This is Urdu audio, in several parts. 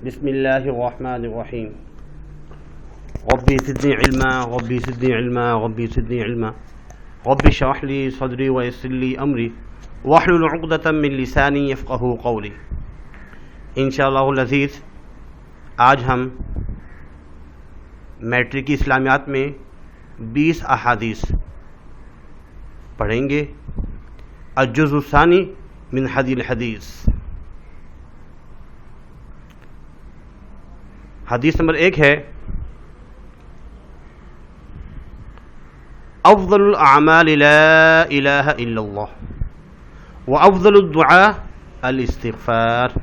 بسم اللہ الرحمن الرحیم ربی زدنی علما ربی زدنی علما ربی زدنی علما ربی اشرح لی صدری ویسر لی امری واحلل عقدۃ من لسانی یفقہوا قولی۔ انشاءاللہ العزیز آج ہم میٹرک کی اسلامیات میں 20 احادیث پڑھیں گے۔ الجزء الثانی من حدی الحدیث، حدیث نمبر 1 ہے افضل الاعمال لا الہ الا اللہ وافضل الدعاء الاستغفار۔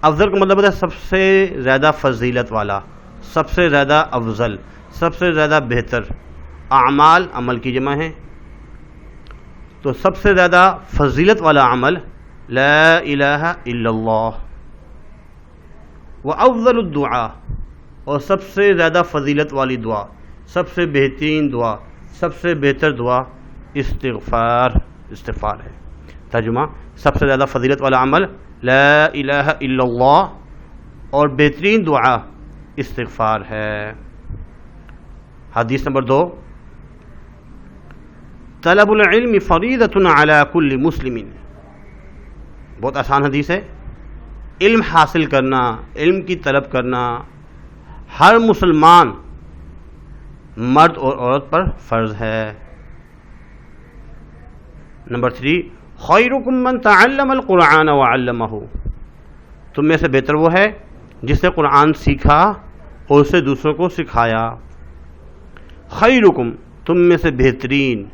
افضل کا مطلب ہے سب سے زیادہ فضیلت والا، سب سے زیادہ افضل، سب سے زیادہ بہتر۔ اعمال عمل کی جمع ہے، تو سب سے زیادہ فضیلت والا عمل لا الہ الا اللہ، وافضل الدعاء، اور سب سے زیادہ فضیلت والی دعا، سب سے بہترین دعا، سب سے بہتر دعا استغفار ہے۔ ترجمہ: سب سے زیادہ فضیلت والا عمل لا الہ الا اللہ اور بہترین دعا استغفار ہے۔ حدیث نمبر 2، طلب العلم فریضۃ علی کل مسلم۔ بہت آسان حدیث ہے۔ علم حاصل کرنا، علم کی طلب کرنا ہر مسلمان مرد اور عورت پر فرض ہے۔ نمبر 3، خیرکم من تعلم القرآن وعلمہ۔ تم میں سے بہتر وہ ہے جس نے قرآن سیکھا اور اسے دوسروں کو سکھایا۔ خیرکم، تم میں سے بہترین،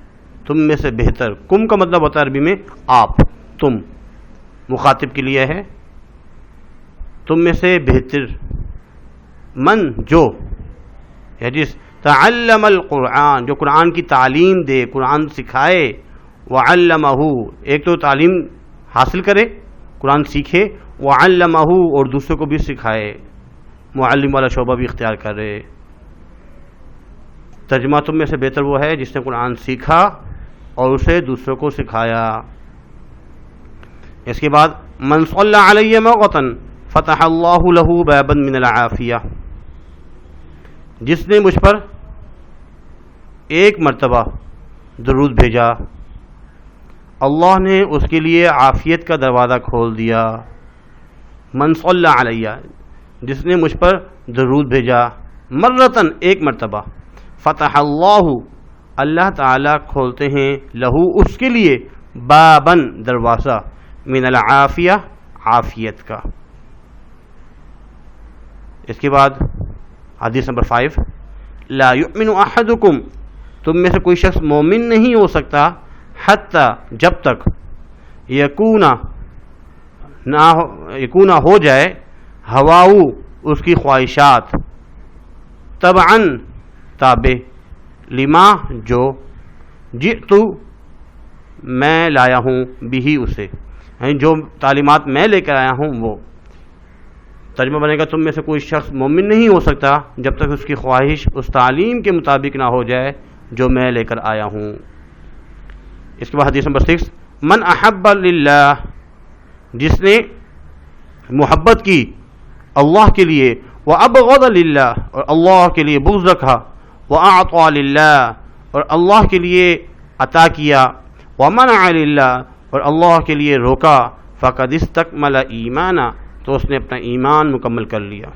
تم میں سے بہتر۔ کم کا مطلب ہوتا ہے عربی میں آپ، تم، مخاطب کے لیے ہے، تم میں سے بہتر۔ من، جو، یا جس، تعلم القرآن، جو قرآن کی تعلیم دے، قرآن سکھائے، وعلمہ، ایک تو تعلیم حاصل کرے، قرآن سیکھے، وعلمہ، اور دوسروں کو بھی سکھائے، معلم والا شعبہ بھی اختیار کرے۔ ترجمہ: تم میں سے بہتر وہ ہے جس نے قرآن سیکھا اور اسے دوسروں کو سکھایا۔ اس کے بعد من صلی علی مرۃ فتح اللہ لہ بابا من العافیہ۔ جس نے مجھ پر ایک مرتبہ درود بھیجا، اللہ نے اس کے لیے عافیت کا دروازہ کھول دیا۔ من صلی علیہ، جس نے مجھ پر درود بھیجا، مرتن، ایک مرتبہ، فتح اللہ، اللہ تعالیٰ کھولتے ہیں، لہو، اس کے لیے، بابن، دروازہ، من العافیہ، عافیت کا۔ اس کے بعد حدیث نمبر 5، لا یؤمن احدکم، تم میں سے کوئی شخص مومن نہیں ہو سکتا، حتی، جب تک، یکونا ہو جائے، ہواؤ، اس کی خواہشات، تبعن، تابع، لما، جو، جئتو، میں لایا ہوں، بھی، اسے، یعنی جو تعلیمات میں لے کر آیا ہوں وہ۔ ترجمہ بنے گا: تم میں سے کوئی شخص مومن نہیں ہو سکتا جب تک اس کی خواہش اس تعلیم کے مطابق نہ ہو جائے جو میں لے کر آیا ہوں۔ اس کے بعد حدیث نمبر 6، من احب للہ، جس نے محبت کی اللہ کے لیے، وابغض للہ، اور اللہ کے لیے بغض رکھا، واعطى للہ، اور اللہ کے لیے عطا کیا، ومنع للہ، اور اللہ کے لیے روکا، فقد استکمل ایمانا، تو اس نے اپنا ایمان مکمل کر لیا۔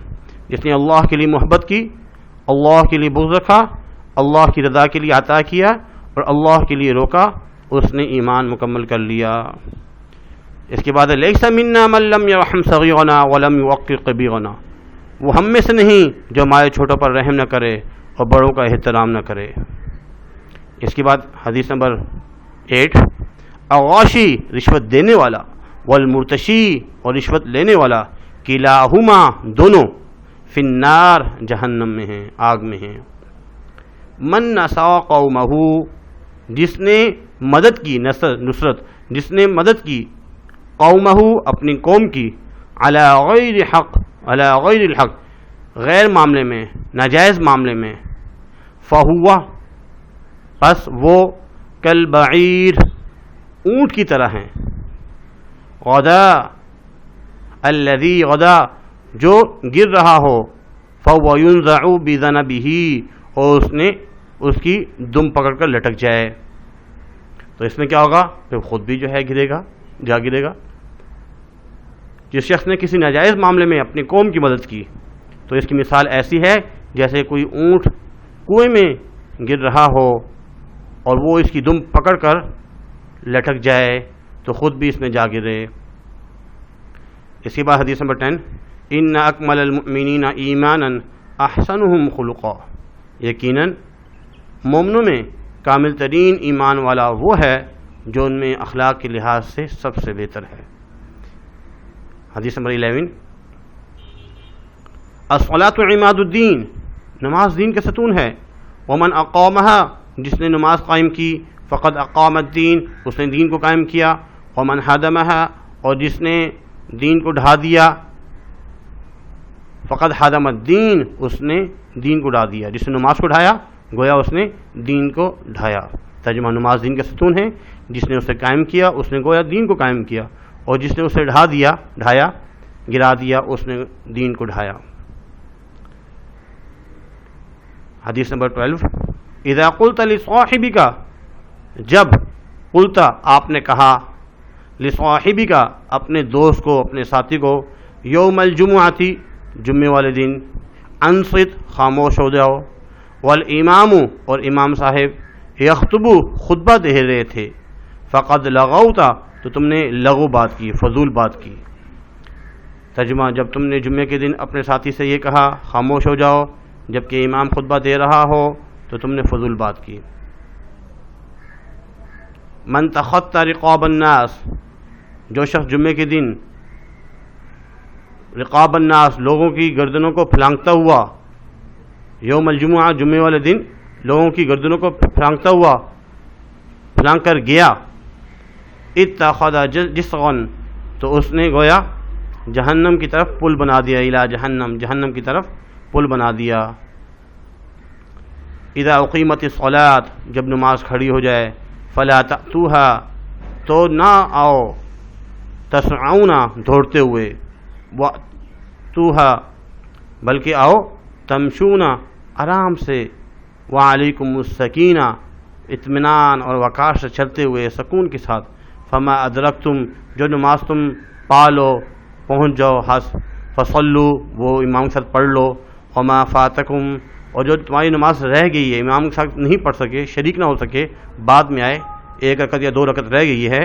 جس نے اللہ کے لیے محبت کی، اللہ کے لیے بغض رکھا، اللہ کی رضا کے لیے عطا کیا اور اللہ کے لیے روکا، اس نے ایمان مکمل کر لیا۔ اس کے بعد لیس منا من لم یرحم صغیرنا ولم یوقر کبیرنا، وہ ہم میں سے نہیں جو ہمارے چھوٹوں پر رحم نہ کرے اور بڑوں کا احترام نہ کرے۔ اس کے بعد حدیث نمبر 8، الغاشی، رشوت دینے والا، والمرتشی، اور رشوت لینے والا، کلاہما، دونوں، فی النار، جہنم میں ہیں، آگ میں ہیں۔ من نصر قومہ، جس نے مدد کی، نصرت، جس نے مدد کی، قومہ، اپنی قوم کی، علی غیر حق، علی غیر الحق، غیر معاملے میں، ناجائز معاملے میں، فہو، پس وہ، کالبعیر، اونٹ کی طرح ہیں، غدا، الذی، غدا، جو گر رہا ہو فَهُوَ يُنزَعُ بِذَنَبِهِ اور اس کی دم پکڑ کر لٹک جائے، تو اس میں کیا ہوگا؟ پھر خود بھی جو ہے گرے گا۔ جس شخص نے کسی ناجائز معاملے میں اپنی قوم کی مدد کی تو اس کی مثال ایسی ہے جیسے کوئی اونٹ کنویں میں گر رہا ہو اور وہ اس کی دم پکڑ کر لٹک جائے تو خود بھی اس میں جا گرے۔ اس کے بعد حدیث نمبر 10، ان اکمل المؤمنین ایمانا احسنهم خلقا، یقیناً مومنوں میں کامل ترین ایمان والا وہ ہے جو ان میں اخلاق کے لحاظ سے سب سے بہتر ہے۔ حدیث نمبر 11، الصلاۃ عماد الدین، نماز دین کا ستون ہے، ومن اقامها، جس نے نماز قائم کی، فقد اقام الدین، اس نے دین کو قائم کیا، ومن ہدمها، اور جس نے دین کو ڈھا دیا، فقد ہدم الدین، اس نے دین کو ڈھا دیا، جس نے نماز کو ڈھایا گویا اس نے دین کو ڈھایا۔ ترجمہ، نماز دین کا ستون ہے، جس نے اسے قائم کیا اس نے گویا دین کو قائم کیا، اور جس نے اسے ڈھایا گرا دیا اس نے دین کو ڈھایا۔ حدیث نمبر 12، اذا قلت لصاحبک، جب قلت آپ نے کہا، لصاحبک اپنے دوست کو، اپنے ساتھی کو، یوم الجمعۃ جمعے والے دن، انصت خاموش ہو جاؤ، والامام اور امام صاحب یخطب خطبہ دے رہے تھے، فقد لغوت تو تم نے لغو بات کی، فضول بات کی۔ ترجمہ، جب تم نے جمعے کے دن اپنے ساتھی سے یہ کہا خاموش ہو جاؤ جبکہ امام خطبہ دے رہا ہو تو تم نے فضول بات کی۔ من تخطى رقاب الناس، جو شخص جمعے کے دن رقاب الناس لوگوں کی گردنوں کو پھلانگتا ہوا، یوم الجمعہ جمعے والے دن لوگوں کی گردنوں کو پھلانگ کر گیا، اتخذ جسغا تو اس نے گویا جہنم کی طرف پل بنا دیا، الی جہنم کی طرف پل بنا دیا۔ اذا اقیمت الصلاۃ، جب نماز کھڑی ہو جائے، فلا تأتوها تو نہ آؤ، تسعون دوڑتے ہوئے، وأتوها بلکہ آؤ، تمشون آرام سے، وعلیکم السکینہ اطمینان اور وقار سے چلتے ہوئے، سکون کے ساتھ، فما ادرکتم جو نماز تم پالو پہنچ جاؤ، فصلو وہ امام کے ساتھ پڑھ لو، وما فاتکم اور جو تمہاری نماز رہ گئی ہے، امام کے ساتھ نہیں پڑھ سکے، شریک نہ ہو سکے، بعد میں آئے، ایک رکعت یا 2 رکعت رہ گئی ہے،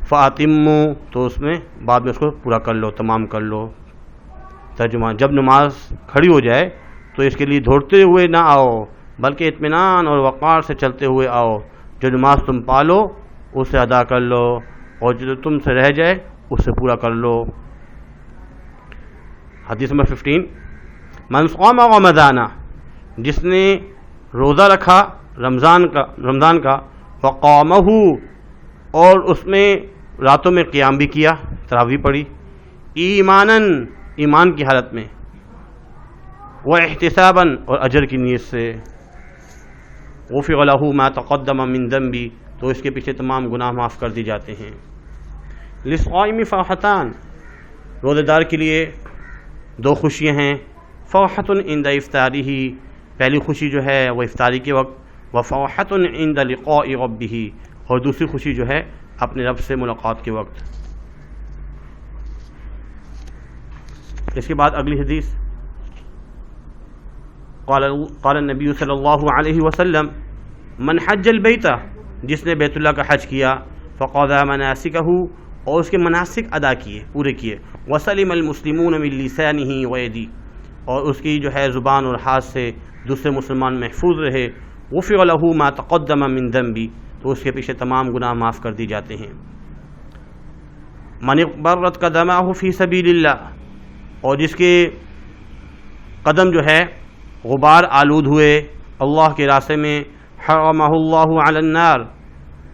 فاتموا تو اس میں بعد میں اس کو پورا کر لو، تمام کر لو۔ ترجمہ، جب نماز کھڑی ہو جائے تو اس کے لیے دوڑتے ہوئے نہ آؤ بلکہ اطمینان اور وقار سے چلتے ہوئے آؤ، جو نماز تم پالو اسے ادا کر لو اور جو تم سے رہ جائے اسے پورا کر لو۔ حدیث نمبر 15، من صام رمضان جس نے روزہ رکھا رمضان کا، وقامہ اور اس میں راتوں میں قیام بھی کیا، تراویح پڑھی، ایمان کی حالت میں، وہ احتسابا اور اجر کی نیت سے، غفر لہ ما تقدم من ذنبی تو اس کے پیچھے تمام گناہ معاف کر دی جاتے ہیں۔ للصائم فرحتان، روزہ دار کے لیے 2 خوشیاں ہیں، فرحۃ عند افطارہ، پہلی خوشی جو ہے وہ افطاری کے وقت، وفرحۃ عند لقاء ربہ اور دوسری خوشی جو ہے اپنے رب سے ملاقات کے وقت۔ اس کے بعد اگلی حدیث، قال النبی صلی اللہ علیہ وسلم، من حج البیت جس نے بیت اللہ کا حج کیا، فقضى مناسکہ اور اس کے مناسک ادا کیے، پورے کیے، وسلم المسلمون من لسانہ ویدی اور اس کی جو ہے زبان اور ہاتھ سے دوسرے مسلمان محفوظ رہے، غفر لہ ما تقدم من ذنبی تو اس کے پیچھے تمام گناہ معاف کر دی جاتے ہیں۔ من اقبرت قدمہ فی سبیل اللہ اور جس کے قدم جو ہے غبار آلود ہوئے اللہ کے راستے میں، حرمہ اللہ علی النار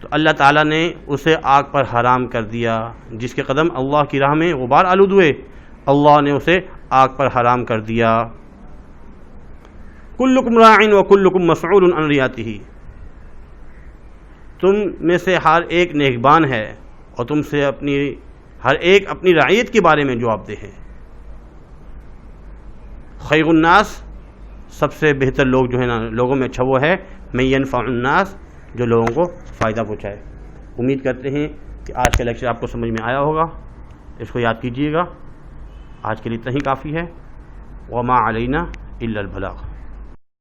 تو اللہ تعالیٰ نے اسے آگ پر حرام کر دیا، جس کے قدم اللہ کی راہ میں غبار آلود ہوئے اللہ نے اسے آگ پر حرام کر دیا۔ کلکم راع وکلکم مسئول عن رعیتہ، تم میں سے ہر ایک نیکبان ہے اور تم سے ہر ایک اپنی رعیت کے بارے میں جواب دہ ہے۔ خیر الناس سب سے بہتر لوگ جو ہے نا لوگوں میں اچھا وہ ہے من ینفع الناس جو لوگوں کو فائدہ پہنچائے. امید کرتے ہیں کہ آج کا لیکچر آپ کو سمجھ میں آیا ہوگا. اس کو یاد کیجیے گا. آج کے لیے اتنا ہی کافی ہے. وما علینا الا البلاغ.